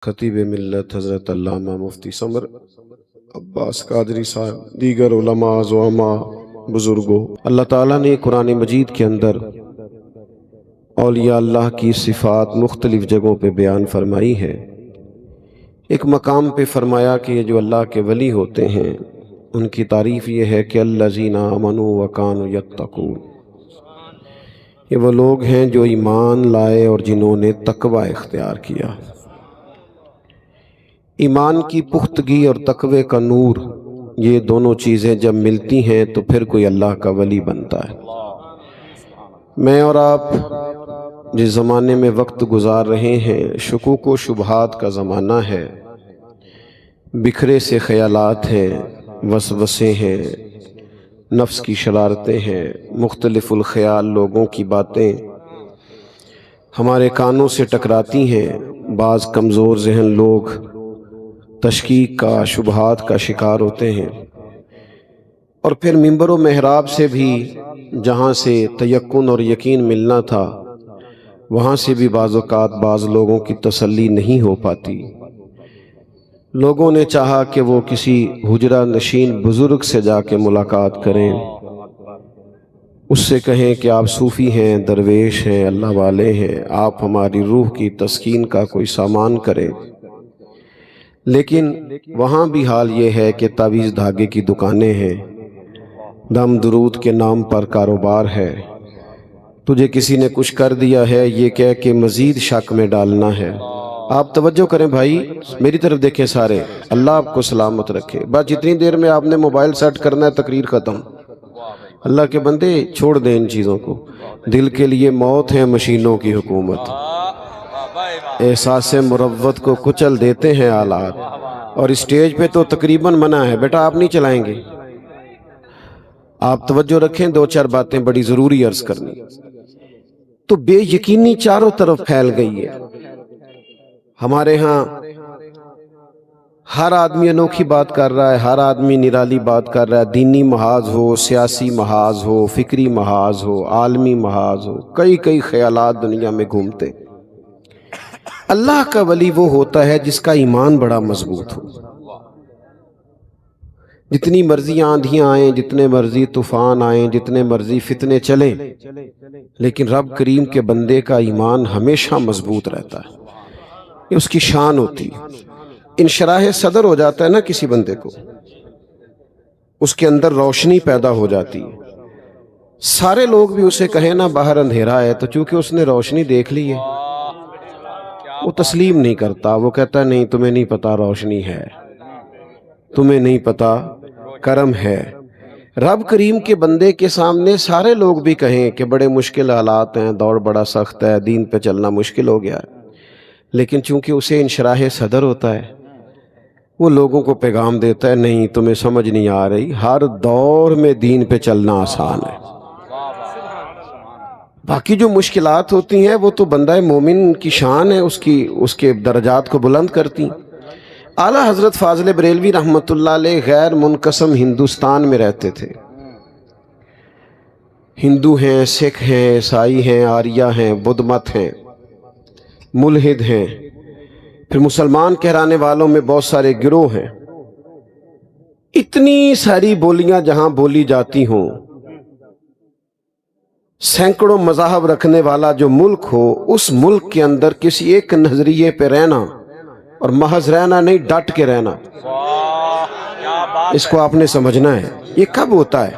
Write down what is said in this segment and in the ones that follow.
خطیب ملت حضرت علامہ مفتی سمر عباس قادری صاحب، دیگر علماء زعماء بزرگوں، اللہ تعالیٰ نے قرآن مجید کے اندر اولیاء اللہ کی صفات مختلف جگہوں پہ بیان فرمائی ہے۔ ایک مقام پہ فرمایا کہ یہ جو اللہ کے ولی ہوتے ہیں ان کی تعریف یہ ہے کہ الذین آمنوا وکانوا یتقون، یہ وہ لوگ ہیں جو ایمان لائے اور جنہوں نے تقوی اختیار کیا۔ ایمان کی پختگی اور تقوی کا نور، یہ دونوں چیزیں جب ملتی ہیں تو پھر کوئی اللہ کا ولی بنتا ہے۔ میں اور آپ جس زمانے میں وقت گزار رہے ہیں، شکوک و شبہات کا زمانہ ہے، بکھرے سے خیالات ہیں، وسوسے ہیں، نفس کی شرارتیں ہیں، مختلف الخیال لوگوں کی باتیں ہمارے کانوں سے ٹکراتی ہیں۔ بعض کمزور ذہن لوگ تشکیک کا، شبہات کا شکار ہوتے ہیں، اور پھر منبر و محراب سے بھی جہاں سے تیقن اور یقین ملنا تھا وہاں سے بھی بعض اوقات بعض لوگوں کی تسلی نہیں ہو پاتی۔ لوگوں نے چاہا کہ وہ کسی حجرہ نشین بزرگ سے جا کے ملاقات کریں، اس سے کہیں کہ آپ صوفی ہیں، درویش ہیں، اللہ والے ہیں، آپ ہماری روح کی تسکین کا کوئی سامان کریں۔ لیکن وہاں بھی حال یہ ہے کہ تعویذ دھاگے کی دکانیں ہیں، دم درود کے نام پر کاروبار ہے، تجھے کسی نے کچھ کر دیا ہے یہ کہہ کے مزید شک میں ڈالنا ہے۔ آپ توجہ کریں بھائی، میری طرف دیکھیں سارے، اللہ آپ کو سلامت رکھے۔ بس جتنی دیر میں آپ نے موبائل سیٹ کرنا ہے تقریر ختم۔ اللہ کے بندے چھوڑ دیں ان چیزوں کو، دل کے لیے موت ہے مشینوں کی حکومت، احساس مروت کو کچل دیتے ہیں آلات، اور اسٹیج پہ تو تقریباً منع ہے، بیٹا آپ نہیں چلائیں گے۔ آپ توجہ رکھیں، دو چار باتیں بڑی ضروری عرض کرنی۔ تو بے یقینی چاروں طرف پھیل گئی ہے۔ ہمارے ہاں ہر آدمی انوکھی بات کر رہا ہے، ہر آدمی نرالی بات کر رہا ہے، دینی محاذ ہو، سیاسی محاذ ہو، فکری محاذ ہو، عالمی محاذ ہو، کئی خیالات دنیا میں گھومتے۔ اللہ کا ولی وہ ہوتا ہے جس کا ایمان بڑا مضبوط ہو۔ جتنی مرضی آندھیاں آئیں، جتنے مرضی طوفان آئیں، جتنے مرضی فتنے چلیں، لیکن رب کریم کے بندے کا ایمان ہمیشہ مضبوط رہتا ہے، یہ اس کی شان ہوتی ہے۔ انشراح صدر ہو جاتا ہے نا کسی بندے کو، اس کے اندر روشنی پیدا ہو جاتی ہے۔ سارے لوگ بھی اسے کہیں نا باہر اندھیرا ہے، تو چونکہ اس نے روشنی دیکھ لی ہے وہ تسلیم نہیں کرتا، وہ کہتا ہے نہیں تمہیں نہیں پتا روشنی ہے، تمہیں نہیں پتا کرم ہے۔ رب کریم کے بندے کے سامنے سارے لوگ بھی کہیں کہ بڑے مشکل حالات ہیں، دور بڑا سخت ہے، دین پہ چلنا مشکل ہو گیا ہے، لیکن چونکہ اسے انشراح صدر ہوتا ہے، وہ لوگوں کو پیغام دیتا ہے نہیں تمہیں سمجھ نہیں آ رہی، ہر دور میں دین پہ چلنا آسان ہے۔ باقی جو مشکلات ہوتی ہیں وہ تو بندہ مومن کی شان ہے، اس کے درجات کو بلند کرتی۔ اعلیٰ حضرت فاضل بریلوی رحمۃ اللہ علیہ غیر منقسم ہندوستان میں رہتے تھے۔ ہندو ہیں، سکھ ہیں، عیسائی ہیں، آریہ ہیں، بدھ مت ہیں، ملحد ہیں، پھر مسلمان کہلانے والوں میں بہت سارے گروہ ہیں۔ اتنی ساری بولیاں جہاں بولی جاتی ہوں، سینکڑوں مذاہب رکھنے والا جو ملک ہو، اس ملک کے اندر کسی ایک نظریے پہ رہنا، اور محض رہنا نہیں، ڈٹ کے رہنا، اس کو آپ نے سمجھنا ہے۔ یہ کب ہوتا ہے؟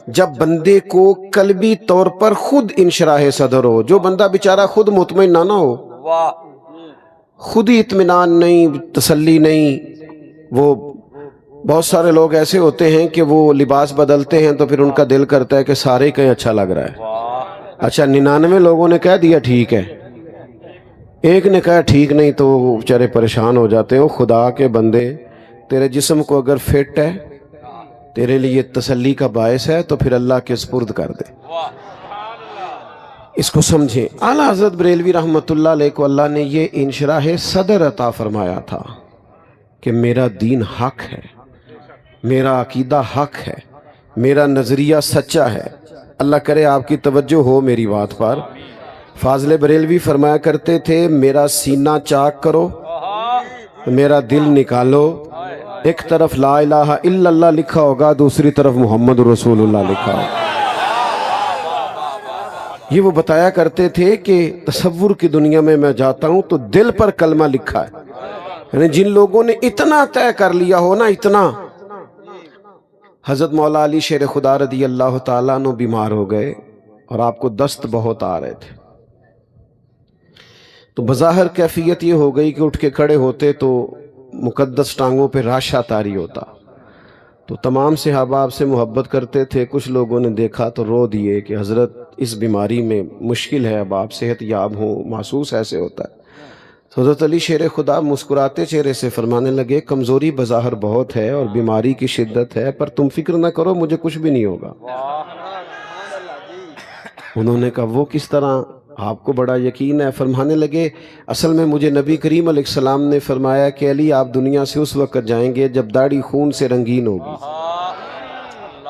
جب بندے کو قلبی طور پر خود انشراح صدر ہو، جو بندہ بیچارہ خود مطمئن نہ ہو، خود ہی اطمینان نہیں، تسلی نہیں۔ وہ بہت سارے لوگ ایسے ہوتے ہیں کہ وہ لباس بدلتے ہیں تو پھر ان کا دل کرتا ہے کہ سارے کہیں اچھا لگ رہا ہے۔ اچھا 99 لوگوں نے کہہ دیا ٹھیک ہے، ایک نے کہا ٹھیک نہیں، تو وہ بیچارے پریشان ہو جاتے ہیں۔ خدا کے بندے، تیرے جسم کو اگر فٹ ہے، تیرے لیے تسلی کا باعث ہے، تو پھر اللہ کے سپرد کر دے، اس کو سمجھیں۔ اعلیٰ حضرت بریلوی رحمۃ اللہ علیہ کو اللہ نے یہ انشراح صدر عطا فرمایا تھا کہ میرا دین حق ہے، میرا عقیدہ حق ہے، میرا نظریہ سچا ہے۔ اللہ کرے آپ کی توجہ ہو میری بات پر۔ فاضل بریلوی فرمایا کرتے تھے میرا سینہ چاک کرو میرا دل نکالو، ایک طرف لا الہ الا اللہ لکھا ہوگا، دوسری طرف محمد رسول اللہ لکھا ہوگا۔ یہ وہ بتایا کرتے تھے کہ تصور کی دنیا میں جاتا ہوں تو دل پر کلمہ لکھا ہے، یعنی جن لوگوں نے اتنا طے کر لیا ہو نا، اتنا۔ حضرت مولا علی شیر خدا رضی اللہ تعالیٰ عنہ بیمار ہو گئے اور آپ کو دست بہت آ رہے تھے، تو بظاہر کیفیت یہ ہو گئی کہ اٹھ کے کھڑے ہوتے تو مقدس ٹانگوں پہ راشا طاری ہوتا، تو تمام صحابہ آپ سے محبت کرتے تھے۔ کچھ لوگوں نے دیکھا تو رو دیے کہ حضرت اس بیماری میں مشکل ہے، اب آپ صحت یاب ہوں، محسوس ایسے ہوتا ہے۔ تو حضرت علی شیر خدا مسکراتے چہرے سے فرمانے لگے، کمزوری بظاہر بہت ہے اور بیماری کی شدت ہے، پر تم فکر نہ کرو، مجھے کچھ بھی نہیں ہوگا۔ انہوں نے کہا وہ کس طرح، آپ کو بڑا یقین ہے؟ فرمانے لگے اصل میں مجھے نبی کریم علیہ السلام نے فرمایا کہ علی آپ دنیا سے اس وقت جائیں گے جب داڑھی خون سے رنگین ہوگی،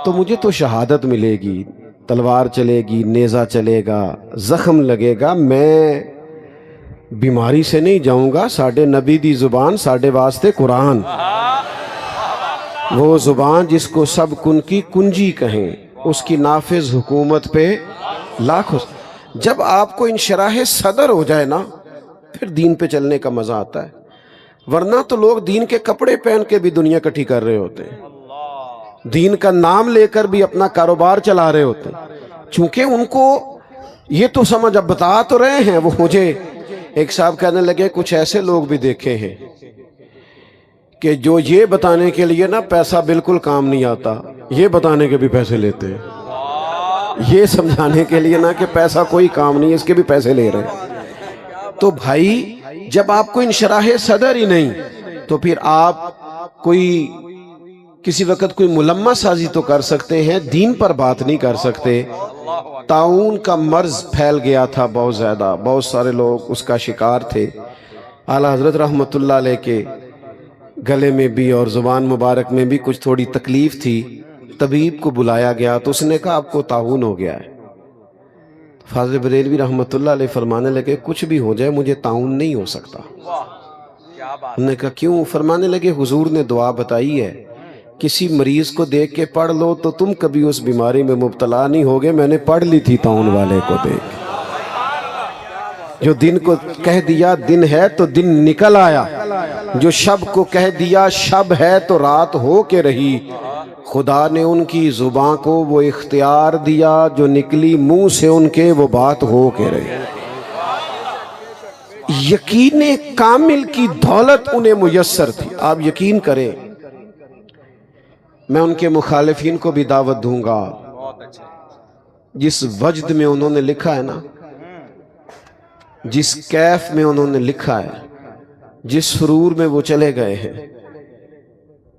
تو مجھے تو شہادت ملے گی، تلوار چلے گی، نیزہ چلے گا، زخم لگے گا، میں بیماری سے نہیں جاؤں گا۔ ساڈے نبی دی زبان ساڈے واسطے قرآن، وہ زبان جس کو سب کن کی کنجی کہیں، اس کی نافذ حکومت پہ لاکھوں۔ جب آپ کو انشراح صدر ہو جائے نا، پھر دین پہ چلنے کا مزہ آتا ہے، ورنہ تو لوگ دین کے کپڑے پہن کے بھی دنیا کٹھی کر رہے ہوتے ہیں، دین کا نام لے کر بھی اپنا کاروبار چلا رہے ہوتے ہیں، چونکہ ان کو یہ تو سمجھ، اب بتا تو رہے ہیں وہ مجھے۔ ایک صاحب کہنے لگے کچھ ایسے لوگ بھی دیکھے ہیں کہ جو یہ بتانے کے لیے نا پیسہ بالکل کام نہیں آتا، یہ بتانے کے بھی پیسے لیتے ہیں، یہ سمجھانے کے لیے نا کہ پیسہ کوئی کام نہیں، اس کے بھی پیسے لے رہے ہیں۔ تو بھائی جب آپ کو انشراح صدر ہی نہیں، تو پھر آپ کوئی کسی وقت کوئی ملمہ سازی تو کر سکتے ہیں، دین پر بات نہیں کر سکتے۔ طاعون کا مرض پھیل گیا تھا بہت زیادہ، بہت سارے لوگ اس کا شکار تھے۔ اعلیٰ حضرت رحمت اللہ علیہ کے گلے میں بھی اور زبان مبارک میں بھی کچھ تھوڑی تکلیف تھی، طبیب کو بلایا گیا تو اس نے کہا آپ کو طاعون ہو گیا ہے۔ فاضل بریلوی رحمت اللہ علیہ فرمانے لگے کچھ بھی ہو جائے مجھے طاعون نہیں ہو سکتا۔ انہوں نے کہا کیوں؟ فرمانے لگے حضور نے دعا بتائی ہے، کسی مریض کو دیکھ کے پڑھ لو تو تم کبھی اس بیماری میں مبتلا نہیں ہوگے، میں نے پڑھ لی تھی طاعون والے کو دیکھ، جو دن کو کہہ دیا دن ہے تو دن نکل آیا، جو شب کو کہہ دیا شب ہے تو رات ہو کے رہی، خدا نے ان کی زباں کو وہ اختیار دیا، جو نکلی منہ سے ان کے وہ بات ہو کے رہی۔ یقین کامل کی دولت انہیں میسر تھی۔ آپ یقین کریں، میں ان کے مخالفین کو بھی دعوت دوں گا، جس وجد میں انہوں نے لکھا ہے نا، جس کیف میں انہوں نے لکھا ہے، جس سرور میں وہ چلے گئے ہیں،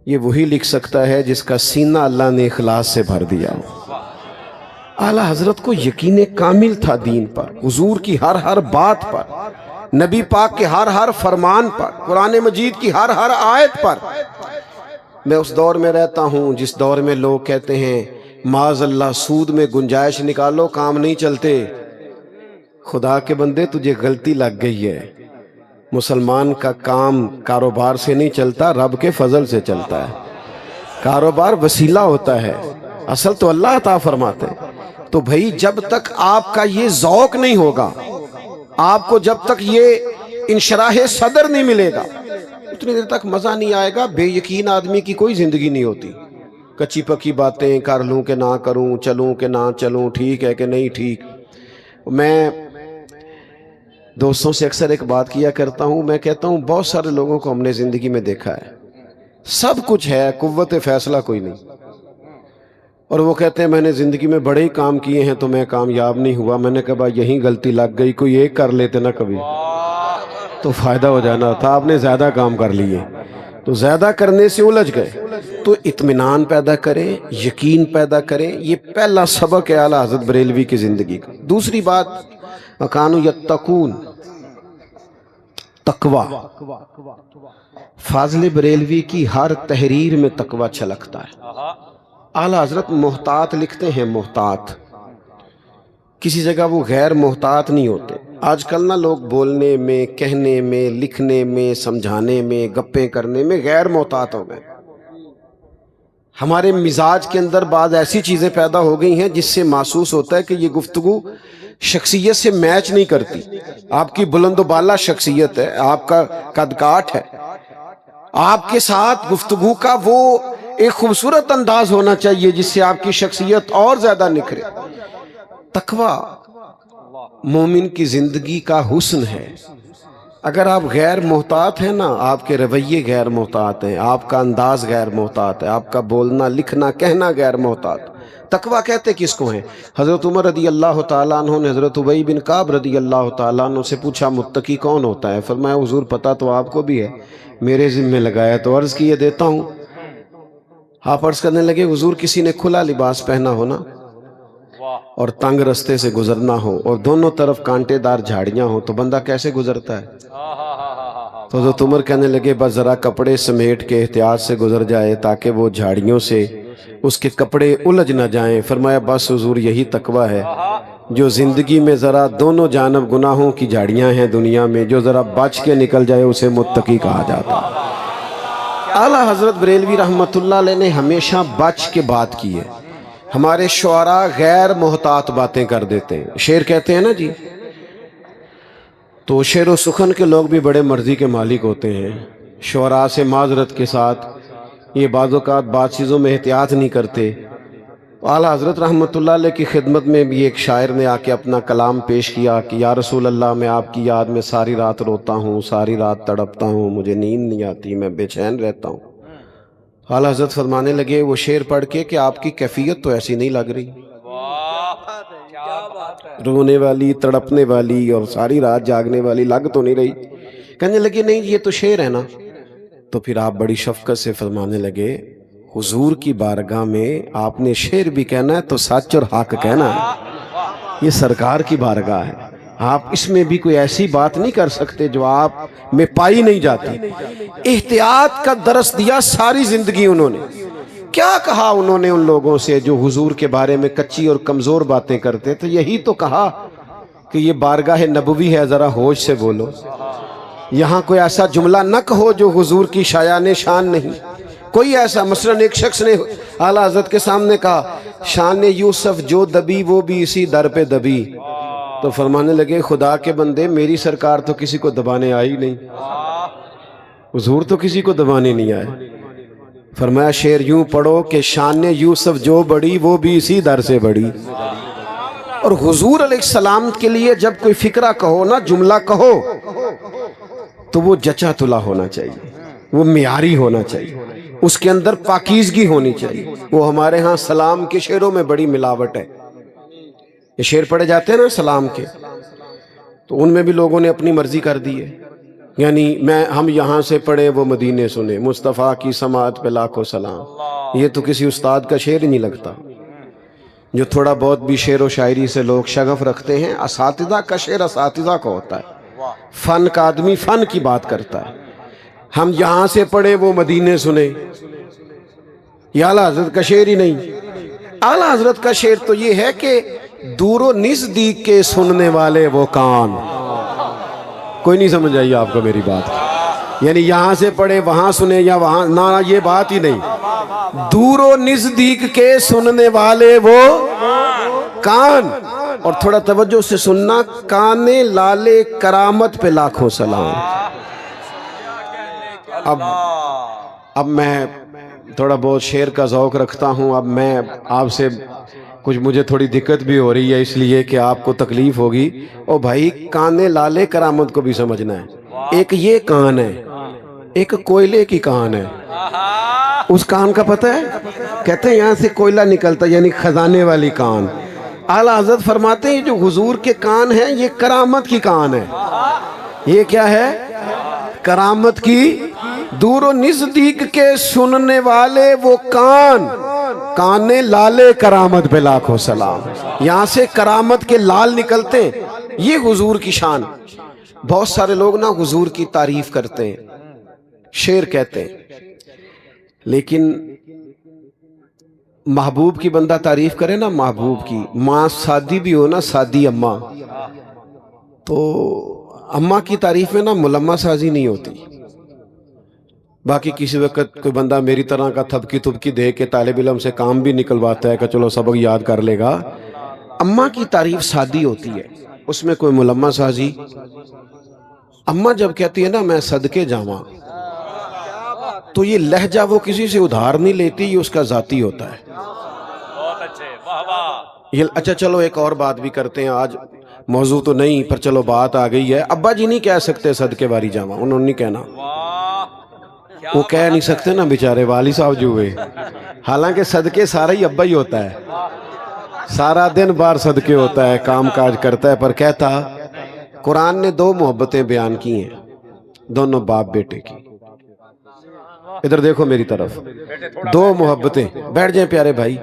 یہ وہی لکھ سکتا ہے جس کا سینہ اللہ نے اخلاص سے بھر دیا ہو۔ اعلیٰ حضرت کو یقین کامل تھا دین پر، حضور کی ہر ہر بات پر، نبی پاک کے ہر ہر فرمان پر، قرآن مجید کی ہر ہر آیت پر۔ میں اس دور میں رہتا ہوں جس دور میں لوگ کہتے ہیں معاذ اللہ سود میں گنجائش نکالو کام نہیں چلتے۔ خدا کے بندے تجھے غلطی لگ گئی ہے، مسلمان کا کام کاروبار سے نہیں چلتا، رب کے فضل سے چلتا ہے۔ کاروبار وسیلہ ہوتا ہے، اصل تو اللہ عطا فرماتے ہیں۔ تو بھائی جب تک آپ کا یہ ذوق نہیں ہوگا، آپ کو جب تک یہ انشراح صدر نہیں ملے گا، اتنی دیر تک مزہ نہیں آئے گا۔ بے یقین آدمی کی کوئی زندگی نہیں ہوتی، کچی پکی باتیں کر لوں کہ نہ کروں، چلوں کہ نہ چلوں، ٹھیک ہے کہ نہیں ٹھیک۔ میں دوستوں سے اکثر ایک بات کیا کرتا ہوں، میں کہتا ہوں بہت سارے لوگوں کو ہم نے زندگی میں دیکھا ہے، سب کچھ ہے، قوت فیصلہ کوئی نہیں، اور وہ کہتے ہیں میں نے زندگی میں بڑے ہی کام کیے ہیں تو میں کامیاب نہیں ہوا۔ میں نے کہا بھائی یہیں غلطی لگ گئی، کوئی ایک کر لیتے نا کبھی تو فائدہ ہو جانا تھا، آپ نے زیادہ کام کر لیے تو زیادہ کرنے سے الجھ گئے۔ تو اطمینان پیدا کریں، یقین پیدا کریں، یہ پہلا سبق ہے اعلیٰ حضرت بریلوی کی زندگی کا۔ دوسری بات، وَكَانُوا يَتَّقُونَ، تقوی۔ فاضل بریلوی کی ہر تحریر میں تقوی چھلکتا ہے۔ اعلیٰ حضرت محتاط لکھتے ہیں، محتاط، کسی جگہ وہ غیر محتاط نہیں ہوتے۔ آج کل نا لوگ بولنے میں، کہنے میں، لکھنے میں، سمجھانے میں، گپیں کرنے میں غیر محتاط ہو گئے۔ ہمارے مزاج کے اندر بعض ایسی چیزیں پیدا ہو گئی ہیں جس سے محسوس ہوتا ہے کہ یہ گفتگو شخصیت سے میچ نہیں کرتی۔ آپ کی بلند و بالا شخصیت ہے، آپ کا قد کاٹ ہے، آپ کے ساتھ گفتگو کا وہ ایک خوبصورت انداز ہونا چاہیے جس سے آپ کی شخصیت اور زیادہ نکھرے۔ تقویٰ مومن کی زندگی کا حسن ہے۔ اگر آپ غیر محتاط ہیں نا، آپ کے رویے غیر محتاط ہیں، آپ کا انداز غیر محتاط ہے، آپ کا بولنا لکھنا کہنا غیر محتاط۔ تقویٰ کہتے کس کو ہیں؟ حضرت عمر رضی اللہ تعالیٰ عنہ نے حضرت ابی بن کعب رضی اللہ تعالیٰ عنہ سے پوچھا متقی کون ہوتا ہے؟ فرمایا حضور پتہ تو آپ کو بھی ہے، میرے ذمہ لگایا تو عرض کیے دیتا ہوں۔ آپ عرض کرنے لگے حضور کسی نے کھلا لباس پہنا ہونا اور تنگ رستے سے گزرنا ہو اور دونوں طرف کانٹے دار جھاڑیاں ہوں تو بندہ کیسے گزرتا ہے؟ تو حضرت عمر کہنے لگے بس ذرا کپڑے سمیٹ کے احتیاط سے گزر جائے تاکہ وہ جھاڑیوں سے اس کے کپڑے الجھ نہ جائیں۔ فرمایا بس حضور یہی تقویٰ ہے جو زندگی میں ذرا دونوں جانب گناہوں کی جھاڑیاں ہیں دنیا میں، جو ذرا بچ کے نکل جائے اسے متقی کہا جاتا ہے۔ اعلیٰ حضرت بریلوی رحمۃ اللہ علیہ نے ہمیشہ بچ کے بات کی ہے۔ ہمارے شعراء غیر محتاط باتیں کر دیتے ہیں، شعر کہتے ہیں نا جی، تو شعر و سخن کے لوگ بھی بڑے مرضی کے مالک ہوتے ہیں۔ شعراء سے معذرت کے ساتھ یہ بعض اوقات بات چیزوں میں احتیاط نہیں کرتے۔ اعلیٰ حضرت رحمۃ اللہ علیہ کی خدمت میں بھی ایک شاعر نے آ کے اپنا کلام پیش کیا کہ یا رسول اللہ میں آپ کی یاد میں ساری رات روتا ہوں، ساری رات تڑپتا ہوں، مجھے نیند نہیں آتی، میں بے چین رہتا ہوں۔ اعلیٰ حضرت فرمانے لگے وہ شعر پڑھ کے کہ آپ کی کیفیت تو ایسی نہیں لگ رہی، رونے والی، تڑپنے والی اور ساری رات جاگنے والی لگ تو نہیں رہی۔ کہنے لگے نہیں یہ تو شعر ہے نا۔ تو پھر آپ بڑی شفقت سے فرمانے لگے حضور کی بارگاہ میں آپ نے شعر بھی کہنا ہے تو سچ اور حق کہنا ہے، یہ سرکار کی بارگاہ ہے، آپ اس میں بھی کوئی ایسی بات نہیں کر سکتے جو آپ میں پائی نہیں جاتی۔ احتیاط کا درس دیا ساری زندگی انہوں نے۔ کیا کہا انہوں نے ان لوگوں سے جو حضور کے بارے میں کچی اور کمزور باتیں کرتے تھے؟ یہی تو کہا کہ یہ بارگاہ نبوی ہے، ذرا ہوش سے بولو، یہاں کوئی ایسا جملہ نہ کہو جو حضور کی شایان شان نہیں۔ کوئی ایسا مثلاً ایک شخص نے اعلیٰ حضرت کے سامنے کہا شان یوسف جو دبی وہ بھی اسی در پہ دبی، تو فرمانے لگے خدا کے بندے میری سرکار تو کسی کو دبانے آئی نہیں، حضور تو کسی کو دبانے نہیں آئے۔ فرمایا شعر یوں پڑھو کہ شان یوسف جو بڑی وہ بھی اسی در سے بڑی۔ اور حضور علیہ السلام کے لیے جب کوئی فکرہ کہو نا، جملہ کہو، تو وہ جچا تلا ہونا چاہیے، وہ معیاری ہونا چاہیے، اس کے اندر پاکیزگی ہونی چاہیے۔ وہ ہمارے ہاں سلام کے شعروں میں بڑی ملاوٹ ہے، یہ شعر پڑھے جاتے ہیں نا سلام کے، تو ان میں بھی لوگوں نے اپنی مرضی کر دی ہے، یعنی ہم یہاں سے پڑھیں وہ مدینے سنیں، مصطفیٰ کی سماعت پہ لاکھوں سلام، یہ تو کسی استاد کا شعر نہیں لگتا۔ جو تھوڑا بہت بھی شعر و شاعری سے لوگ شغف رکھتے ہیں، اساتذہ کا شعر اساتذہ کا ہوتا ہے، فن کا آدمی فن کی بات کرتا ہے۔ ہم یہاں سے پڑھے وہ مدینے سنیں، یہ اعلیٰ حضرت کا شعر ہی نہیں۔ اعلیٰ حضرت کا شعر تو یہ ہے کہ دور و نزدیک کے سننے والے وہ کان۔ کوئی نہیں سمجھ آئی آپ کو میری بات؟ یعنی یہاں سے پڑھے وہاں سنے یا وہاں نہ، یہ بات ہی نہیں۔ دور و نزدیک کے سننے والے وہ کان، اور تھوڑا توجہ سے سننا، کانے لالے کرامت پہ لاکھوں سلام۔ اب میں تھوڑا بہت شعر کا ذوق رکھتا ہوں، اب میں آپ سے کچھ مجھے تھوڑی دقت بھی ہو رہی ہے اس لیے کہ آپ کو تکلیف ہوگی۔ او بھائی کانے لالے کرامت کو بھی سمجھنا ہے۔ ایک یہ کان ہے، ایک کوئلے کی کان ہے۔ اس کان کا پتہ ہے؟ کہتے ہیں یہاں سے کوئلہ نکلتا، یعنی خزانے والی کان۔ اعلیٰ حضرت فرماتے ہیں جو حضور کے کان ہیں یہ کرامت کی کان ہے۔ یہ کیا ہے؟ کرامت کی۔ دور و نزدیک کے سننے والے وہ کان، کانے لالے کرامت پہ لاکھوں سلام۔ یہاں سے کرامت کے لال نکلتے ہیں، یہ حضور کی شان۔ بہت سارے لوگ نا حضور کی تعریف کرتے ہیں، شعر کہتے ہیں، لیکن محبوب کی بندہ تعریف کرے نا، محبوب کی، ماں سادی بھی ہو نا، سادی اماں، تو اماں کی تعریف میں نا ملمہ سازی نہیں ہوتی. باقی کسی وقت کوئی بندہ میری طرح کا تھپکی تھپکی دے کے طالب علم سے کام بھی نکلواتا ہے کہ چلو سبق یاد کر لے گا. اماں کی تعریف سادی ہوتی ہے، اس میں کوئی ملمہ سازی. اماں جب کہتی ہے نا میں صدقے جاواں، تو یہ لہجہ وہ کسی سے ادھار نہیں لیتی، یہ اس کا ذاتی ہوتا ہے. یہ اچھا چلو ایک اور بات بھی کرتے ہیں، آج موضوع تو نہیں پر چلو بات آ گئی ہے. ابا جی نہیں کہہ سکتے صدقے واری جاواں، انہوں نے نہیں کہنا، وہ کہہ نہیں سکتے نا بیچارے والی صاحب جو ہوئے. حالانکہ صدقے سارا ہی ابا ہی ہوتا ہے، سارا دن بار صدقے ہوتا ہے، کام کاج کرتا ہے. پر کہتا قرآن نے دو محبتیں بیان کی ہیں، دونوں باپ بیٹے کی. ادھر دیکھو میری طرف، دو محبتیں، بیٹھ جائیں پیارے بھائی.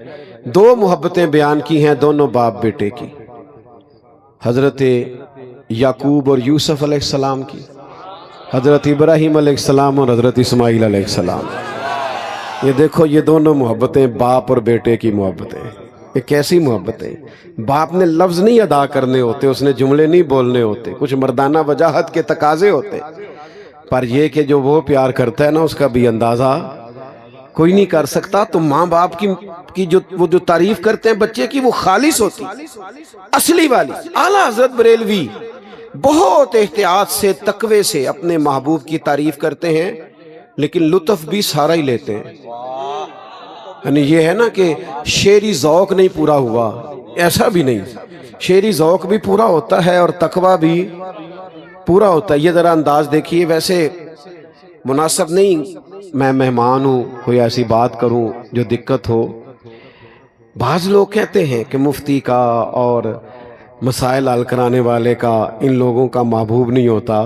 دو محبتیں بیان کی ہیں دونوں باپ بیٹے کی، حضرت یعقوب اور یوسف علیہ السلام کی، حضرت ابراہیم علیہ السلام اور حضرت اسماعیل علیہ السلام. یہ دیکھو یہ دونوں محبتیں باپ اور بیٹے کی محبتیں. یہ کیسی محبتیں؟ باپ نے لفظ نہیں ادا کرنے ہوتے، اس نے جملے نہیں بولنے ہوتے، کچھ مردانہ وجاہت کے تقاضے ہوتے، پر یہ کہ جو وہ پیار کرتا ہے نا اس کا بھی اندازہ کوئی نہیں کر سکتا. تو ماں باپ کی جو تعریف کرتے ہیں بچے کی، وہ خالص ہوتی، اصلی والی. اعلیٰ حضرت بریلوی بہت احتیاط سے تقوی سے اپنے محبوب کی تعریف کرتے ہیں، لیکن لطف بھی سارا ہی لیتے ہیں. یعنی یہ ہے نا کہ شعری ذوق نہیں پورا ہوا، ایسا بھی نہیں. شعری ذوق بھی پورا ہوتا ہے اور تقوی بھی پورا ہوتا ہے. یہ ذرا انداز دیکھیے. ویسے مناسب نہیں میں مہمان ہوں کوئی ایسی بات کروں جو دقت ہو. بعض لوگ کہتے ہیں کہ مفتی کا اور مسائل حل کرانے والے کا ان لوگوں کا محبوب نہیں ہوتا.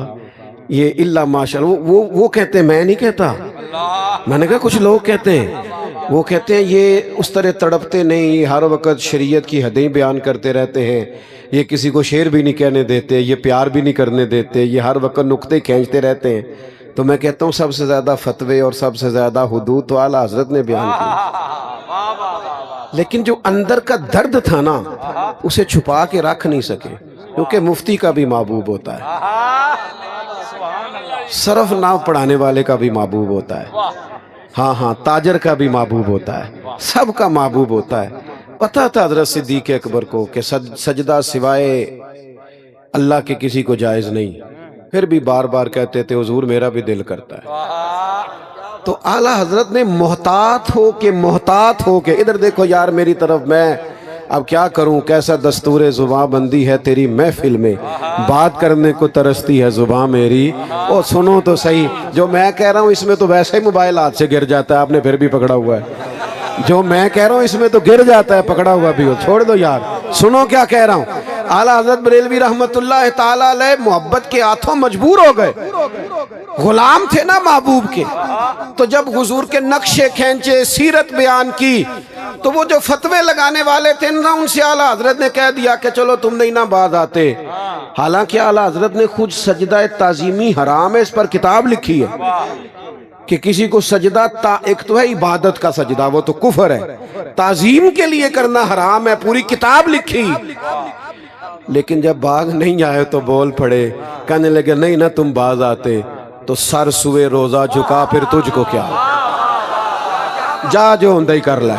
یہ الا ماشاءاللہ وہ کہتے ہیں، میں نہیں کہتا. میں نے کہا کچھ لوگ کہتے ہیں، وہ کہتے ہیں یہ اس طرح تڑپتے نہیں، یہ ہر وقت شریعت کی حدیں بیان کرتے رہتے ہیں، یہ کسی کو شعر بھی نہیں کہنے دیتے، یہ پیار بھی نہیں کرنے دیتے، یہ ہر وقت نقطے کھینچتے رہتے ہیں. تو میں کہتا ہوں سب سے زیادہ فتوے اور سب سے زیادہ حدود تو اعلیٰ حضرت نے بیان کی، لیکن جو اندر کا درد تھا نا اسے چھپا کے رکھ نہیں سکے. کیونکہ مفتی کا بھی محبوب ہوتا ہے، صرف ناو پڑھانے والے کا بھی محبوب ہوتا ہے، ہاں تاجر کا بھی محبوب ہوتا ہے، سب کا محبوب ہوتا ہے. پتہ تھا حضرت صدیق اکبر کو کہ سجدہ سوائے اللہ کے کسی کو جائز نہیں، پھر بھی بار بار کہتے تھے حضور میرا بھی دل کرتا ہے. تو اعلیٰ حضرت نے محتاط ہو کے ادھر دیکھو یار میری طرف. میں اب کیا کروں، کیسا دستور زباں بندی ہے تیری محفل میں، بات کرنے کو ترستی ہے زباں میری. او سنو تو صحیح، جو میں کہہ رہا ہوں اس میں تو ویسے ہی موبائل ہاتھ سے گر جاتا ہے، آپ نے پھر بھی پکڑا ہوا ہے. جو میں کہہ رہا ہوں اس میں تو گر جاتا ہے، پکڑا ہوا بھی ہو. چھوڑ دو یار، سنو کیا کہہ رہا ہوں. اعلیٰ حضرت بریلوی رحمت اللہ تعالیٰ علیہ محبت کے ہاتھوں مجبور ہو گئے، غلام تھے نا محبوب کے. تو جب حضور کے نقشے کھینچے، سیرت بیان کی، تو وہ جو فتوے لگانے والے تھے نا ان سے اعلیٰ حضرت نے کہہ دیا کہ چلو تم نہیں نہ باز آتے. حالانکہ اعلیٰ حضرت نے خود سجدہ تعظیمی حرام ہے اس پر کتاب لکھی ہے کہ کسی کو سجدہ ایک تو ہے عبادت کا سجدہ، وہ تو کفر ہے، تعظیم کے لیے کرنا حرام ہے، پوری کتاب لکھی. لیکن جب باز نہیں آئے تو بول پڑے، کہنے لگے نہیں نہ تم باز آتے تو سر سوئے روزہ جھکا پھر تجھ کو کیا، جا جو ہندہ ہی کر لے.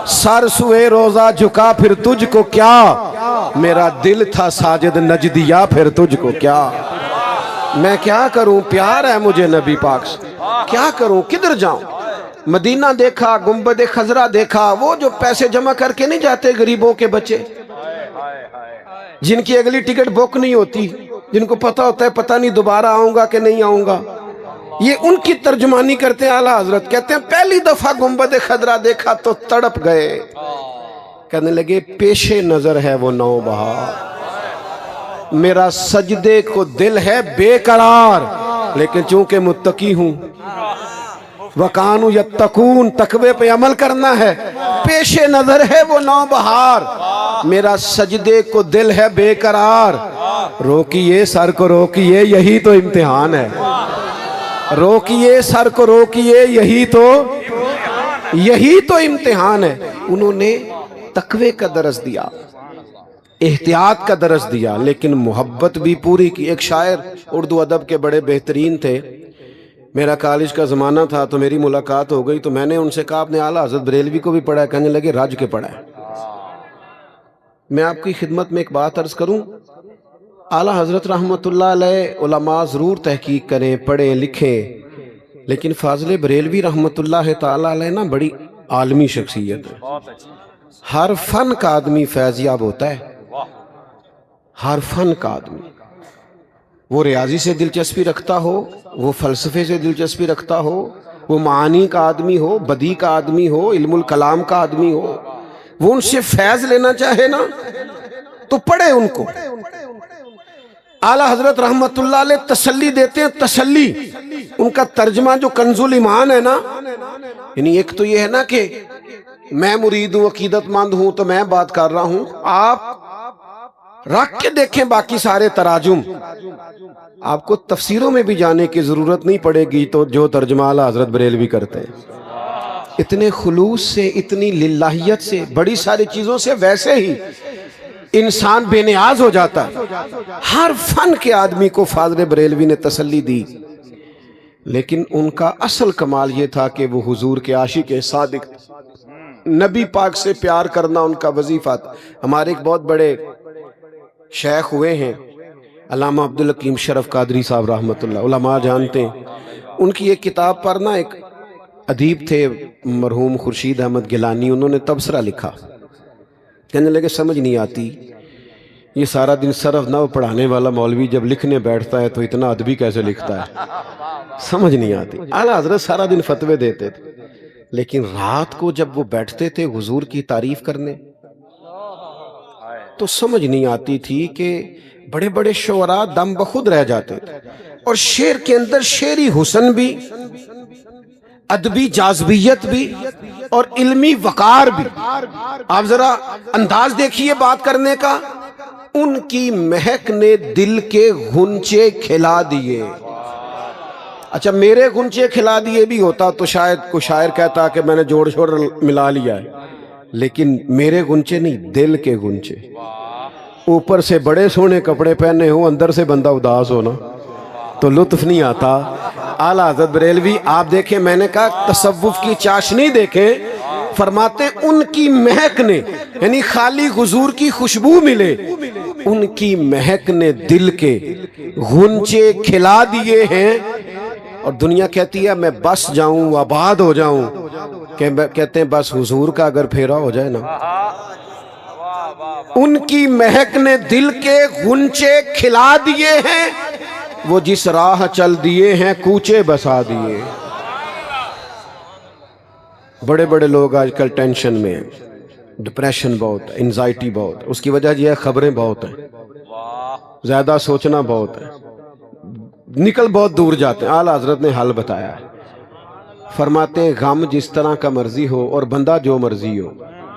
سر سوئے روزہ جھکا پھر تجھ کو کیا، میرا دل تھا ساجد نجدیا پھر تجھ کو کیا. میں کیا کروں، پیار ہے مجھے نبی پاک سے، کیا کروں، کدھر جاؤں. مدینہ دیکھا، گنبد خضرا دیکھا، وہ جو پیسے جمع کر کے نہیں جاتے غریبوں کے بچے، جن کی اگلی ٹکٹ بک نہیں ہوتی، جن کو پتہ ہوتا ہے پتہ نہیں دوبارہ آؤں گا کہ نہیں آؤں گا، یہ ان کی ترجمانی کرتے ہیں اعلیٰ حضرت. کہتے ہیں پہلی دفعہ گنبد خضرا دیکھا تو تڑپ گئے، کہنے لگے پیش نظر ہے وہ نو بہار، میرا سجدے کو دل ہے بے قرار، لیکن چونکہ متقی ہوں، وَقَانُوا يَتَّقُونَ، تقوی پہ عمل کرنا ہے، پیش نظر ہے وہ نو بہار، میرا سجدے کو دل ہے بے قرار. روکیے سر کو روکیے، یہی تو امتحان ہے. روکیے سر کو روکیے، یہی تو امتحان ہے. انہوں نے تقوی کا درس دیا، احتیاط کا درس دیا لیکن محبت بھی پوری کی. ایک شاعر اردو ادب کے بڑے بہترین تھے، میرا کالج کا زمانہ تھا تو میری ملاقات ہو گئی تو میں نے ان سے کہا آپ نے اعلیٰ حضرت بریلوی کو بھی پڑھا ہے؟ کہنے لگے رج کے پڑھا ہے. میں آپ کی خدمت میں ایک بات عرض کروں، اعلیٰ حضرت رحمۃ اللہ علیہ علماء ضرور تحقیق کریں، پڑھیں لکھیں، لیکن فاضل بریلوی رحمۃ اللہ تعالیٰ علیہ نا بڑی عالمی شخصیت ہے. ہر فن کا آدمی فیض یاب ہوتا ہے، ہر فن کا آدمی. وہ ریاضی سے دلچسپی رکھتا ہو، وہ فلسفے سے دلچسپی رکھتا ہو، وہ معانی کا آدمی ہو، بدیع کا آدمی ہو، علم الکلام کا آدمی ہو، وہ ان سے فیض لینا چاہے نا تو پڑھے ان کو. اعلیٰ حضرت رحمت اللہ علیہ تسلی دیتے ہیں، تسلی. ان کا ترجمہ جو کنز الایمان ہے نا، یعنی ایک تو یہ ہے نا کہ میں مرید ہوں، عقیدت مند ہوں تو میں بات کر رہا ہوں، آپ رکھ کے دیکھیں باقی سارے تراجم، آپ کو تفسیروں میں بھی جانے کی ضرورت نہیں پڑے گی تو جو ترجمہ اعلیٰ حضرت بریلوی کرتے ہیں اتنے خلوص سے، اتنی للہیت سے، بڑی ساری چیزوں سے ویسے ہی انسان بے نیاز ہو جاتا ہے. ہر فن کے آدمی کو فاضل بریلوی نے تسلی دی، لیکن ان کا اصل کمال یہ تھا کہ وہ حضور کے عاشق صادق، نبی پاک سے پیار کرنا ان کا وظیفہ تھا. ہمارے ایک بہت بڑے شیخ ہوئے ہیں علامہ عبدالحکیم شرف قادری صاحب رحمۃ اللہ، علماء جانتے ہیں. ان کی ایک کتاب پر نا ایک ادیب تھے مرحوم خورشید احمد گیلانی، انہوں نے تبصرہ لکھا. کہنے لگے سمجھ نہیں آتی یہ سارا دن صرف نحو پڑھانے والا مولوی جب لکھنے بیٹھتا ہے تو اتنا ادبی کیسے لکھتا ہے، سمجھ نہیں آتی. اعلیٰ حضرت سارا دن فتوے دیتے تھے لیکن رات کو جب وہ بیٹھتے تھے حضور کی تعریف کرنے تو سمجھ نہیں آتی تھی کہ بڑے بڑے شعراء دم بخود رہ جاتے تھے، اور شعر کے اندر شعری حسن بھی، ادبی جاذبیت بھی اور علمی وقار بھی. آپ ذرا انداز دیکھیے بات کرنے کا. ان کی مہک نے دل کے غنچے کھلا دیے. اچھا میرے غنچے کھلا دیے بھی ہوتا تو شاید کوئی شاعر کہتا کہ میں نے جوڑ چھوڑ ملا لیا ہے، لیکن میرے غنچے نہیں، دل کے غنچے. اوپر سے بڑے سونے کپڑے پہنے ہوں، اندر سے بندہ اداس ہونا تو لطف نہیں آتا. اعلیٰ حضرت بریلوی آپ دیکھیں، میں نے کہا تصوف کی چاشنی دیکھیں، فرماتے ان کی مہک نے، یعنی خالی حضور کی خوشبو ملے، ان کی مہک نے دل کے غنچے کھلا دیے ہیں. اور دنیا کہتی ہے میں بس جاؤں آباد ہو جاؤں، کہتے ہیں بس حضور کا اگر پھیرا ہو جائے نا. ان کی مہک نے دل کے غنچے کھلا دیے ہیں، وہ جس راہ چل دیے ہیں کوچے بسا دیے. بڑے بڑے لوگ آج کل ٹینشن میں ہیں، ڈپریشن بہت ہے، انزائٹی بہت ہے. اس کی وجہ یہ ہے خبریں بہت ہیں، زیادہ سوچنا بہت ہے، نکل بہت دور جاتے ہیں. اعلیٰ حضرت نے حل بتایا ہے، فرماتے ہیں غم جس طرح کا مرضی ہو اور بندہ جو مرضی ہو،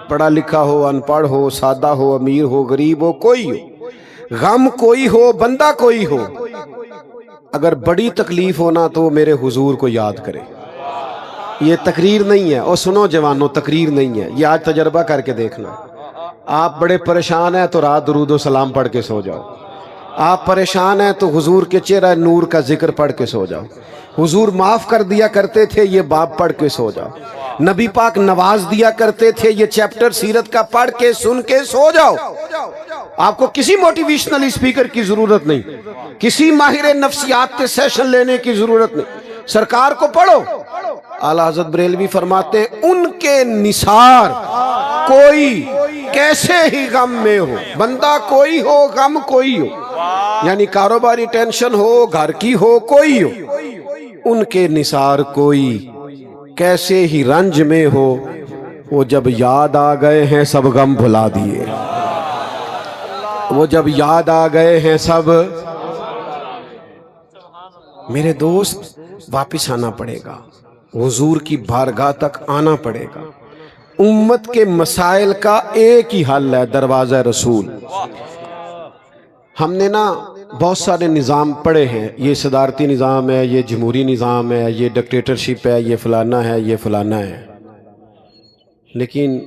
پڑھا لکھا ہو، ان پڑھ ہو، سادہ ہو، امیر ہو، غریب ہو، کوئی ہو، غم کوئی ہو، بندہ کوئی ہو، اگر بڑی تکلیف ہونا تو میرے حضور کو یاد کرے. یہ تقریر نہیں ہے، اور سنو جوانوں تقریر نہیں ہے، یہ آج تجربہ کر کے دیکھنا. آپ بڑے پریشان ہیں تو رات درود و سلام پڑھ کے سو جاؤ. آپ پریشان ہیں تو حضور کے چہرہ نور کا ذکر پڑھ کے سو جاؤ. حضور معاف کر دیا کرتے تھے، یہ باب پڑھ کے سو جاؤ. نبی پاک نواز دیا کرتے تھے، یہ چیپٹر سیرت کا پڑھ کے سن کے سو جاؤ. آپ کو کسی موٹیویشنل اسپیکر کی ضرورت نہیں، کسی ماہر نفسیات کے سیشن لینے کی ضرورت نہیں، سرکار کو پڑھو. اعلیٰ حضرت بریلوی فرماتے ہیں ان کے نثار کوئی کیسے ہی غم میں ہو، بندہ کوئی ہو، غم کوئی ہو، یعنی کاروباری ٹینشن ہو، گھر کی ہو، کوئی ہو، ان کے نثار کوئی کیسے ہی رنج میں ہو، وہ جب یاد آ گئے ہیں سب غم بھلا دیے. وہ جب یاد آ گئے ہیں سب. میرے دوست واپس آنا پڑے گا، حضور کی بارگاہ تک آنا پڑے گا. امت کے مسائل کا ایک ہی حل ہے، دروازہ رسول. ہم نے نا بہت سارے نظام پڑھے ہیں، یہ صدارتی نظام ہے، یہ جمہوری نظام ہے، یہ ڈکٹیٹرشپ ہے، یہ فلانا ہے، یہ فلانا ہے، لیکن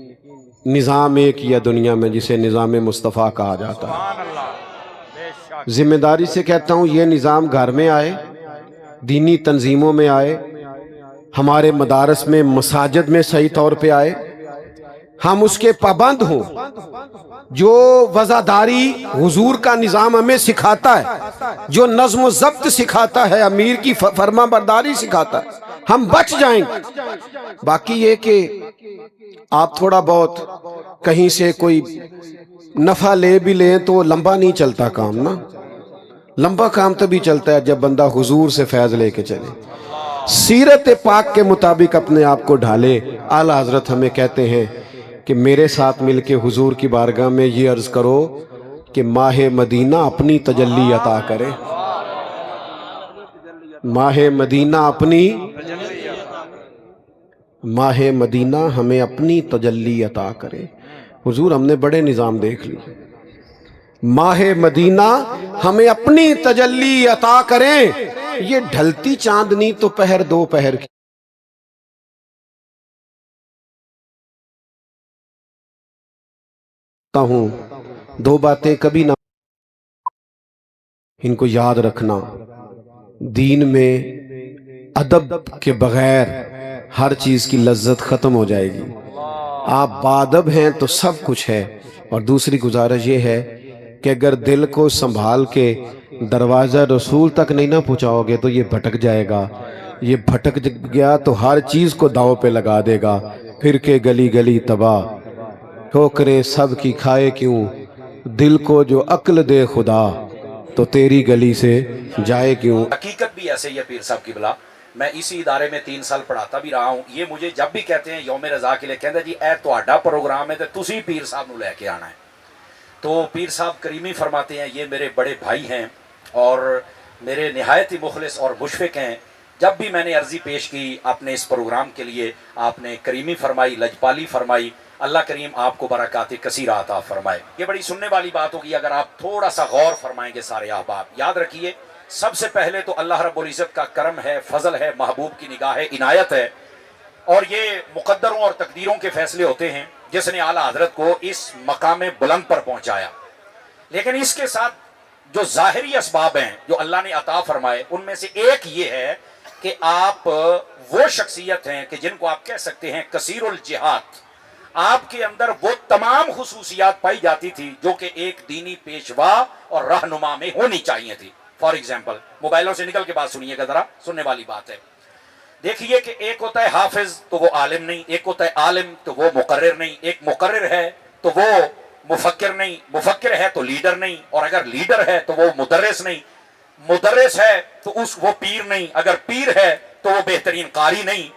نظام ایک ہی ہے دنیا میں جسے نظام مصطفیٰ کہا جاتا ہے۔ ذمہ داری سے کہتا ہوں یہ نظام گھر میں آئے، دینی تنظیموں میں آئے، ہمارے مدارس میں، مساجد میں صحیح طور پہ آئے، ہم اس کے پابند ہوں۔ جو وزاداری حضور کا نظام ہمیں سکھاتا ہے، جو نظم و ضبط سکھاتا ہے، امیر کی فرما برداری سکھاتا ہے، ہم بچ جائیں گے۔ باقی یہ کہ آپ تھوڑا بہت کہیں سے کوئی نفع لے بھی لیں تو لمبا نہیں چلتا کام نا۔ لمبا کام تبھی چلتا ہے جب بندہ حضور سے فیض لے کے چلے، سیرت پاک کے مطابق اپنے آپ کو ڈھالے۔ اعلیٰ حضرت ہمیں کہتے ہیں کہ میرے ساتھ مل کے حضور کی بارگاہ میں یہ عرض کرو کہ ماہ مدینہ اپنی تجلی عطا کرے، ماہ مدینہ اپنی، ماہ مدینہ ہمیں اپنی تجلی عطا کرے۔ حضور ہم نے بڑے نظام دیکھ لیے، ماہ مدینہ ہمیں اپنی تجلی عطا کریں۔ یہ ڈھلتی چاندنی تو پہر دو پہر کی ہوں، دو باتیں کبھی نہ، ان کو یاد رکھنا۔ دین میں ادب کے بغیر ہر چیز کی لذت ختم ہو جائے گی۔ آپ بادب ہیں تو سب کچھ ہے۔ اور دوسری گزارش یہ ہے کہ اگر دل کو سنبھال کے دروازہ رسول تک نہیں نہ پہنچاؤ گے تو یہ بھٹک جائے گا۔ یہ بھٹک گیا تو ہر چیز کو داؤ پہ لگا دے گا، پھر کے گلی گلی تباہ، ٹھوکریں سب کی کھائے کیوں، دل کو جو عقل دے خدا تو تیری گلی سے جائے کیوں۔ حقیقت بھی ایسے ہی ہے پیر صاحب کی بلا، میں اسی ادارے میں 3 سال پڑھاتا بھی رہا ہوں۔ یہ مجھے جب بھی کہتے ہیں یوم رضا کے لیے، کہتے ہیں جی اے تہاڈا پروگرام ہے تو تسی پیر صاحب نو لے کے آنا ہے۔ تو پیر صاحب کریمی فرماتے ہیں یہ میرے بڑے بھائی ہیں اور میرے نہایت ہی مخلص اور مشفق ہیں۔ جب بھی میں نے عرضی پیش کی آپ نے اس پروگرام کے لیے، آپ نے کریمی فرمائی، لجپالی فرمائی، اللہ کریم آپ کو برکات کثیرہ عطا فرمائے۔ یہ بڑی سننے والی بات ہوگی اگر آپ تھوڑا سا غور فرمائیں گے سارے احباب۔ یاد رکھیے سب سے پہلے تو اللہ رب العزت کا کرم ہے، فضل ہے، محبوب کی نگاہ ہے، عنایت ہے، اور یہ مقدروں اور تقدیروں کے فیصلے ہوتے ہیں جس نے اعلیٰ حضرت کو اس مقام بلند پر پہنچایا۔ لیکن اس کے ساتھ جو ظاہری اسباب ہیں جو اللہ نے عطا فرمائے، ان میں سے ایک یہ ہے کہ آپ وہ شخصیت ہیں کہ جن کو آپ کہہ سکتے ہیں کثیر الجہاد۔ آپ کے اندر وہ تمام خصوصیات پائی جاتی تھی جو کہ ایک دینی پیشوا اور رہنما میں ہونی چاہیے تھی۔ فار ایگزامپل، موبائلوں سے نکل کے بات سنیے گا ذرا، سننے والی بات ہے۔ دیکھیے کہ ایک ہوتا ہے حافظ تو وہ عالم نہیں، ایک ہوتا ہے عالم تو وہ مقرر نہیں، ایک مقرر ہے تو وہ مفکر نہیں، مفکر ہے تو لیڈر نہیں، اور اگر لیڈر ہے تو وہ مدرس نہیں، مدرس ہے تو وہ پیر نہیں، اگر پیر ہے تو وہ بہترین قاری نہیں۔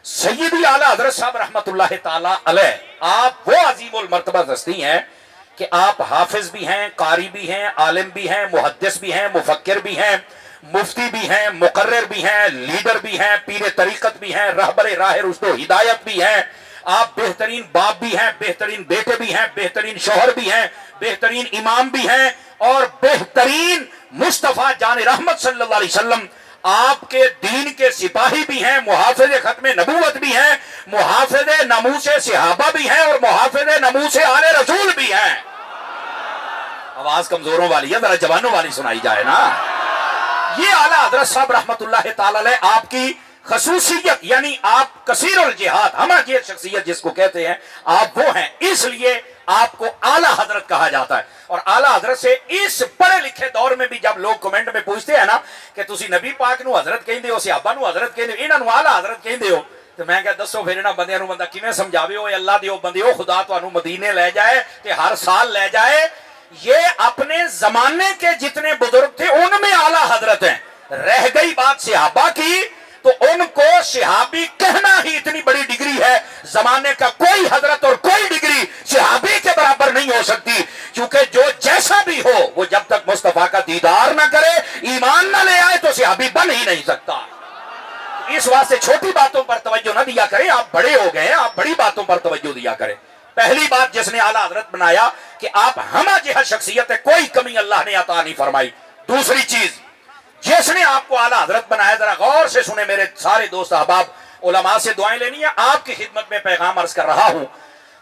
سیدی اعلیٰ حضرت صاحب رحمت اللہ تعالی علیہ، آپ وہ عظیم المرتبہ ہستی ہیں کہ آپ حافظ بھی ہیں، قاری بھی ہیں، عالم بھی ہیں، محدث بھی ہیں، مفکر بھی ہیں، مفتی بھی ہیں، مقرر بھی ہیں، لیڈر بھی ہیں، پیر طریقت بھی ہیں، رہبر راہ رشد و ہدایت بھی ہیں۔ آپ بہترین باپ بھی ہیں، بہترین بیٹے بھی ہیں، بہترین شوہر بھی ہیں، بہترین امام بھی ہیں، اور بہترین مصطفیٰ جان رحمت صلی اللہ علیہ وسلم آپ کے دین کے سپاہی بھی ہیں، محافظ ختم نبوت بھی ہیں، محافظ ناموس صحابہ بھی ہیں، اور محافظ ناموس آل رسول بھی ہیں۔ آواز کمزوروں والی ہے، ذرا جوانوں والی سنائی جائے نا۔ یہ اعلیٰ حضرت صاحب رحمت اللہ تعالی علیہ آپ کی خصوصیت، یعنی آپ کثیر الجہاد، ہمہ شخصیت جس کو کہتے ہیں، آپ وہ ہیں، اس لیے آپ کو اعلیٰ حضرت کہا جاتا ہے۔ اور اعلیٰ حضرت سے اس پڑھے لکھے دور میں بھی جب لوگ کمنٹ میں پوچھتے ہیں نا کہ تسی نبی پاک نو حضرت کہندے ہو، صحابہ نو حضرت کہندے ہو، انہاں نو اعلیٰ حضرت کہندے ہو، تو میں کہا دسو پھر انہاں بندیاں نو بندہ کیویں سمجھاوے ہو، اللہ دیو بندیو خدا تانوں مدینے لے جائے تے ہر سال لے جائے۔ یہ اپنے زمانے کے جتنے بزرگ تھے ان میں اعلیٰ حضرت ہیں۔ رہ گئی بات صحابہ کی تو ان کو صحابی کہنا ہی اتنی بڑی ڈگری ہے، زمانے کا کوئی حضرت اور کوئی ڈگری صحابی کے برابر نہیں ہو سکتی، کیونکہ جو جیسا بھی ہو وہ جب تک مصطفیٰ کا دیدار نہ کرے، ایمان نہ لے آئے تو صحابی بن ہی نہیں سکتا۔ اس واسطے چھوٹی باتوں پر توجہ نہ دیا کریں، آپ بڑے ہو گئے ہیں، آپ بڑی باتوں پر توجہ دیا کریں۔ پہلی بات جس نے اعلیٰ حضرت بنایا کہ آپ ہمہ جہت شخصیت ہے، کوئی کمی اللہ نے عطا نہیں فرمائی۔ دوسری چیز جس نے آپ کو اعلیٰ حضرت بنایا، ذرا غور سے سنیں میرے سارے دوست احباب، علماء سے دعائیں لینی ہے، آپ کی خدمت میں پیغام عرض کر رہا ہوں۔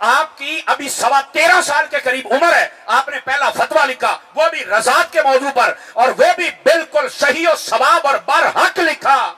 آپ کی ابھی 13.25 سال کے قریب عمر ہے، آپ نے پہلا فتویٰ لکھا، وہ بھی رضاعت کے موضوع پر، اور وہ بھی بالکل صحیح و صواب اور برحق لکھا۔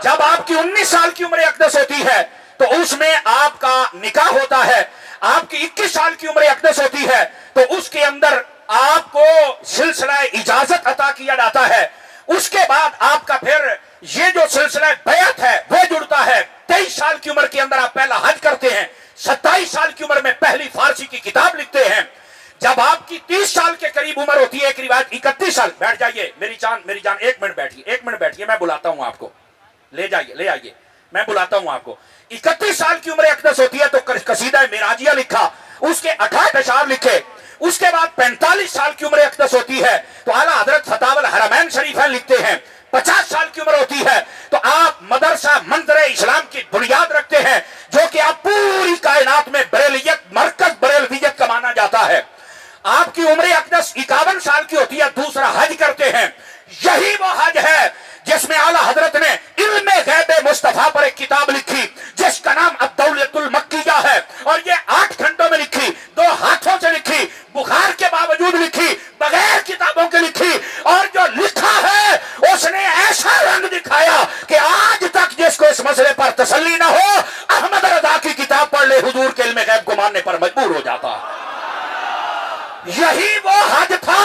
جب آپ کی 19 سال کی عمر اقدس ہوتی ہے تو اس میں آپ کا نکاح ہوتا ہے، آپ کی 21 سال کی عمر اقدس ہوتی ہے تو اس کے اندر آپ کو سلسلہ اجازت عطا کیا جاتا ہے۔ اس کے بعد آپ کا پھر یہ جو سلسلہ بیعت ہے وہ جڑتا ہے۔ 23 سال کی عمر کے اندر آپ پہلا حج کرتے ہیں، 27 سال کی عمر میں پہلی فارسی کی کتاب لکھتے ہیں۔ جب آپ کی 30 سال کے قریب عمر ہوتی ہے، ایک روایت 31 سال، بیٹھ جائیے میری جان، ایک منٹ بیٹھیے، میں بلاتا ہوں آپ کو، لے آئیے، میں بلاتا ہوں آپ کو۔ 31 سال کی عمر اقدس ہوتی ہے تو قصیدہ معراجیہ لکھا، اس کے 68 اشعار لکھے۔ اس کے بعد 45 سال کی عمر اقدس ہوتی ہے تو اعلیٰ حضرت فتاوی الحرمین شریفین لکھتے ہیں۔ 50 سال کی عمر ہوتی ہے تو آپ مدرسہ منظر اسلام کی بنیاد رکھتے ہیں، جو کہ آپ پوری کائنات میں بریلیت، مرکز بریلویت کا مانا جاتا ہے۔ آپ کی عمر اقدس 51 سال کی ہوتی ہے، دوسرا حج کرتے ہیں۔ یہی وہ حج ہے جس میں اعلیٰ حضرت نے علم غیب مصطفیٰ پر ایک کتاب لکھی جس کا نام الدولۃ المکیہ ہے، اور یہ 8 گھنٹوں میں لکھی، 2 ہاتھوں سے لکھی، بخار کے باوجود لکھی، بغیر کتابوں کے لکھی، اور جو لکھا ہے اس نے ایسا رنگ دکھایا کہ آج تک جس کو اس مسئلے پر تسلی نہ ہو، احمد رضا کی کتاب پڑھ لے، حضور کے علم غیب کو ماننے پر مجبور ہو جاتا۔ یہی وہ حج تھا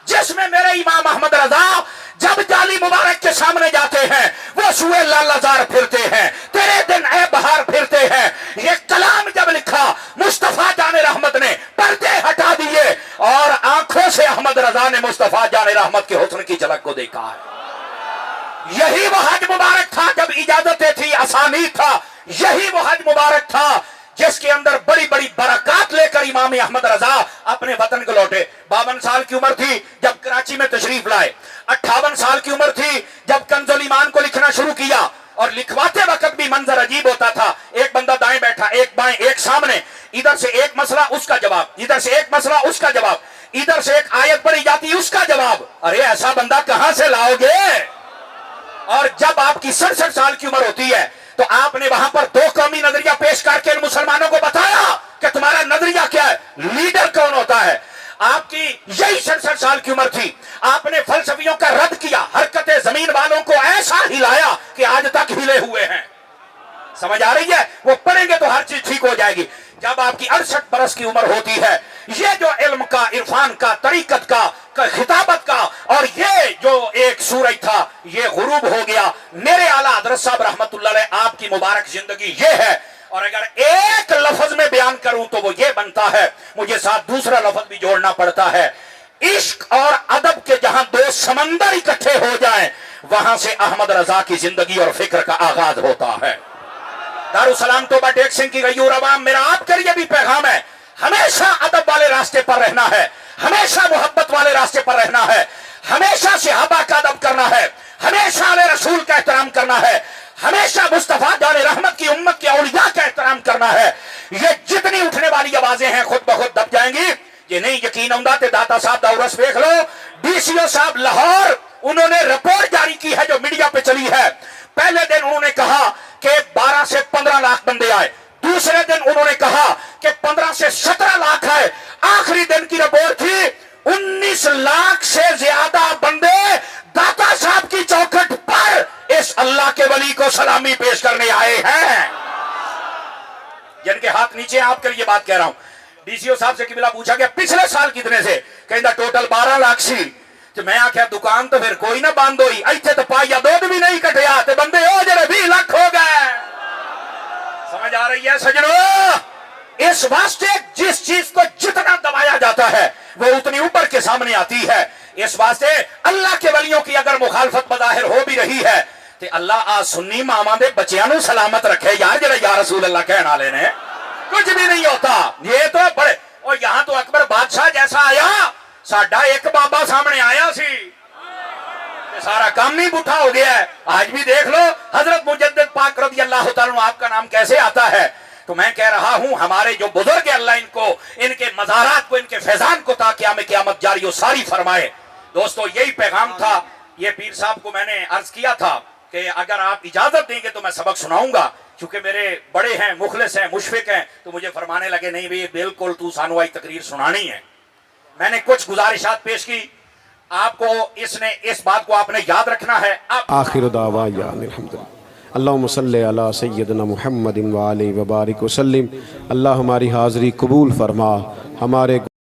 جس میں میرے امام احمد رضا جب جالی مبارک کے سامنے جاتے ہیں وہ سوئے لالزار پھرتے ہیں، تیرے دن اے بہار پھرتے ہیں۔ یہ کلام جب لکھا مصطفیٰ جان رحمت نے پردے ہٹا دیے اور آنکھوں سے احمد رضا نے مصطفیٰ جان رحمت کے حسن کی جھلک کو دیکھا ہے۔ یہی وہ حج مبارک تھا جب اجازتیں تھی، اسانید تھا۔ یہی وہ حج مبارک تھا جس کے اندر بڑی بڑی برکات لے کر امام احمد رضا اپنے وطن کو لوٹے۔ 52 سال کی عمر تھی جب کراچی میں تشریف لائے۔ 58 سال کی عمر تھی جب کنز الایمان کو لکھنا شروع کیا، اور لکھواتے وقت بھی منظر عجیب ہوتا تھا، ایک بندہ دائیں بیٹھا، ایک بائیں، ایک سامنے، ادھر سے ایک مسئلہ اس کا جواب، ادھر سے ایک مسئلہ اس کا جواب، ادھر سے ایک آیت پڑھی جاتی اس کا جواب۔ ارے ایسا بندہ کہاں سے لاؤ گے؟ اور جب آپ کی 67 سال کی عمر ہوتی ہے تو آپ نے وہاں پر 2 قومی نظریہ پیش کر کے ان مسلمانوں کو بتایا کہ تمہارا نظریہ کیا ہے، لیڈر کون ہوتا ہے۔ آپ کی یہی 67 سال کی عمر تھی، آپ نے فلسفیوں کا رد کیا، حرکت زمین والوں کو ایسا ہلایا کہ آج تک ہلے ہوئے ہیں۔ سمجھ آ رہی ہے؟ وہ پڑھیں گے تو ہر چیز ٹھیک ہو جائے گی۔ جب آپ کی 68 برس کی عمر ہوتی ہے، یہ جو علم کا، عرفان کا، طریقت کا، خطابت کا، اور یہ جو ایک سورج تھا یہ غروب ہو گیا۔ میرے اعلیٰ حضرت صاحب رحمت اللہ علیہ آپ کی مبارک زندگی یہ ہے، اور اگر ایک لفظ میں بیان کروں تو وہ یہ بنتا ہے، مجھے ساتھ دوسرا لفظ بھی جوڑنا پڑتا ہے، عشق اور ادب کے جہاں 2 سمندر اکٹھے ہو جائیں وہاں سے احمد رضا کی زندگی اور فکر کا آغاز ہوتا ہے۔ دارالسلام توبہ ٹیک سنگھ کی غیور عوام، میرا آپ کے لیے بھی پیغام ہے، ہمیشہ ادب والے راستے پر رہنا ہے، ہمیشہ محبت والے راستے پر رہنا ہے، ہمیشہ صحابہ کا ادب کرنا ہے، ہمیشہ علیہ رسول کا احترام کرنا ہے، ہمیشہ مصطفیٰ جان رحمت کی امت کے اولیاء کا احترام کرنا ہے۔ یہ جتنی اٹھنے والی آوازیں ہیں خود بخود دب جائیں گی۔ یہ نہیں یقین آؤں تے داتا صاحب دا عرس دیکھ لو، ڈی سی او صاحب لاہور، انہوں نے رپورٹ جاری کی ہے جو میڈیا پہ چلی ہے۔ پہلے دن انہوں نے کہا کہ 12 سے 15 لاکھ بندے آئے، دوسرے دن انہوں نے کہا کہ 15 سے 17 لاکھ آئے، آخری دن کی رپورٹ تھی 19 لاکھ سے زیادہ بندے داتا صاحب کی چوکھٹ پر اس اللہ کے ولی کو سلامی پیش کرنے آئے ہیں۔ جن کے ہاتھ نیچے آپ کے لیے بات کہہ رہا ہوں۔ ڈی سی او صاحب سے قبلہ پوچھا گیا پچھلے سال کتنے سے، کہندا ٹوٹل 12 لاکھ سی۔ تو میں آخیا دکان تو پھر کوئی نہ بند ہوئی، ایتھے تو پائیا دودھ بھی نہیں کٹیا تے بندے ہو جڑے 20 لاکھ ہو گئے۔ سمجھ آ رہی ہے سجنوں؟ اس واسطے جس چیز کو جتنا دبایا جاتا ہے وہ اتنی اوپر کے سامنے آتی ہے۔ اس واسطے اللہ کے ولیوں کی اگر مخالفت بظاہر ہو بھی رہی ہے تو اللہ آ سنی ماما دے بچیاں نو سلامت رکھے یار، جڑے یا رسول اللہ کہنا لے نے کچھ بھی نہیں ہوتا۔ یہ تو بڑے، اور یہاں تو اکبر بادشاہ جیسا آیا، ساڈا ایک بابا سامنے آیا سی، سارا کام نہیں بٹھا ہو گیا ہے۔ آج بھی دیکھ لو حضرت مجدد پاک رضی اللہ تعالیٰ عنہ آپ کا نام کیسے آتا ہے۔ تو میں کہہ رہا ہوں ہمارے جو بزرگ ہیں اللہ ان کو، ان کے مزارات کو، ان کے فیضان کو تا قیامت جاری و ساری فرمائے۔ دوستو یہی پیغام تھا۔ یہ پیر صاحب کو میں نے عرض کیا تھا کہ اگر آپ اجازت دیں گے تو میں سبق سناؤں گا۔ چونکہ میرے بڑے ہیں، مخلص ہیں، مشفق ہیں، تو مجھے فرمانے لگے نہیں بھئی بالکل تو سانو آئی تقریر سنانی ہے۔ میں نے کچھ گزارشات پیش کی، آپ کو اس بات کو آپ نے یاد رکھنا ہے۔ آخر دعوانا الحمدللہ اللہم صلی علی سیدنا محمد وآلہ وبارک وسلم۔ اللہ ہماری حاضری قبول فرما، ہمارے